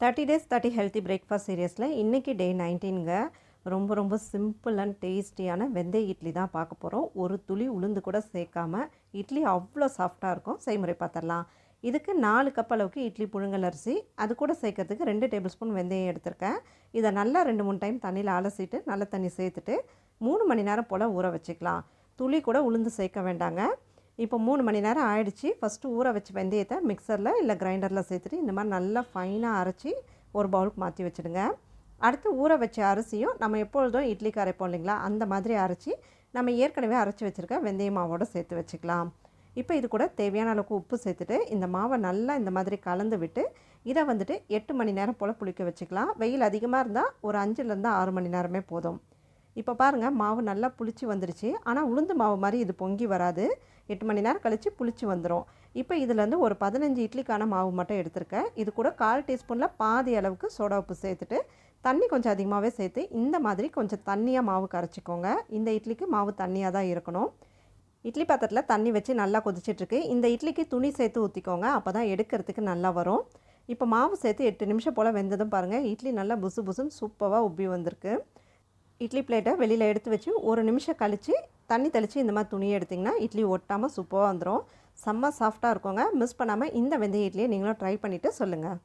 30 days 30 healthy breakfast சீரியஸில் இன்றைக்கி டே 19ங்க. ரொம்ப simple and டேஸ்டியான வெந்தய இட்லி தான் பார்க்க போகிறோம். ஒரு துளி உளுந்து கூட சேர்க்காம இட்லி அவ்வளோ சாஃப்டாக இருக்கும். செய்முறை பார்த்துடலாம். இதுக்கு 4 கப் அளவுக்கு இட்லி புழுங்கல் அரிசி, அது கூட சேர்க்கறதுக்கு 2 டேபிள் ஸ்பூன் வெந்தயம் எடுத்திருக்கேன். இதை நல்லா 2-3 டைம் தண்ணியில் அலசிட்டு நல்ல தண்ணி சேர்த்துட்டு 3 மணி நேரம் போல் ஊற வச்சுக்கலாம். துளி கூட உளுந்து சேர்க்க வேண்டாங்க. இப்போ 3 மணி நேரம் ஆயிடுச்சு. ஃபஸ்ட்டு ஊற வச்ச வெந்தயத்தை மிக்சரில் இல்லை கிரைண்டரில் சேர்த்துட்டு இந்த மாதிரி நல்லா ஃபைனாக அரைச்சி ஒரு பவுலுக்கு மாற்றி வச்சுடுங்க. அடுத்து ஊற வச்ச அரிசியும் நம்ம எப்பொழுதும் இட்லிக்கு அரைப்போம் இல்லைங்களா, அந்த மாதிரி அரைச்சி நம்ம ஏற்கனவே அரைச்சி வச்சுருக்க வெந்தய மாவோடு சேர்த்து வச்சுக்கலாம். இப்போ இது கூட தேவையான அளவுக்கு உப்பு சேர்த்துட்டு இந்த மாவை நல்லா இந்த மாதிரி கலந்து விட்டு இதை 8 மணி நேரம் போல் புளிக்க வச்சுக்கலாம். வெயில் அதிகமாக இருந்தால் ஒரு 5லேருந்து 6 மணி நேரமே போதும். இப்போ பாருங்கள், மாவு நல்லா புளிச்சு வந்துருச்சு. ஆனால் உளுந்து மாவு மாதிரி இது பொங்கி வராது. 8 மணி நேரம் கழித்து புளிச்சு வந்துடும். இப்போ இதிலேருந்து ஒரு 15 இட்லிக்கான மாவு மட்டும் எடுத்திருக்கேன். இது கூட 1/4 டீஸ்பூனில் பாதி அளவுக்கு சோடா உப்பு சேர்த்துட்டு தண்ணி கொஞ்சம் அதிகமாகவே சேர்த்து இந்த மாதிரி கொஞ்சம் தண்ணியாக மாவு கரைச்சிக்கோங்க. இந்த இட்லிக்கு மாவு தண்ணியாக தான் இருக்கணும். இட்லி பாத்திரத்தில் தண்ணி வச்சு நல்லா கொதிச்சிட்ருக்கு. இந்த இட்லிக்கு துணி சேர்த்து ஊற்றிக்கோங்க, அப்போ தான் எடுக்கிறதுக்கு நல்லா வரும். இப்போ மாவு சேர்த்து 8 நிமிஷம் போல் வெந்ததும் பாருங்கள், இட்லி நல்லா புசுன்னு சூப்பராக உப்பி வந்திருக்கு. இட்லி பிளேட்டை வெளியில் எடுத்து வச்சு ஒரு நிமிஷம் கழித்து தண்ணி தெளித்து இந்த மாதிரி துணியை எடுத்திங்கன்னா இட்லி ஒட்டாமல் சூப்பராக வந்துடும். செம்ம சாஃப்டாக இருக்குங்க. மிஸ் பண்ணாமல் இந்த வெந்தய இட்லியை நீங்களும் ட்ரை பண்ணிவிட்டு சொல்லுங்கள்.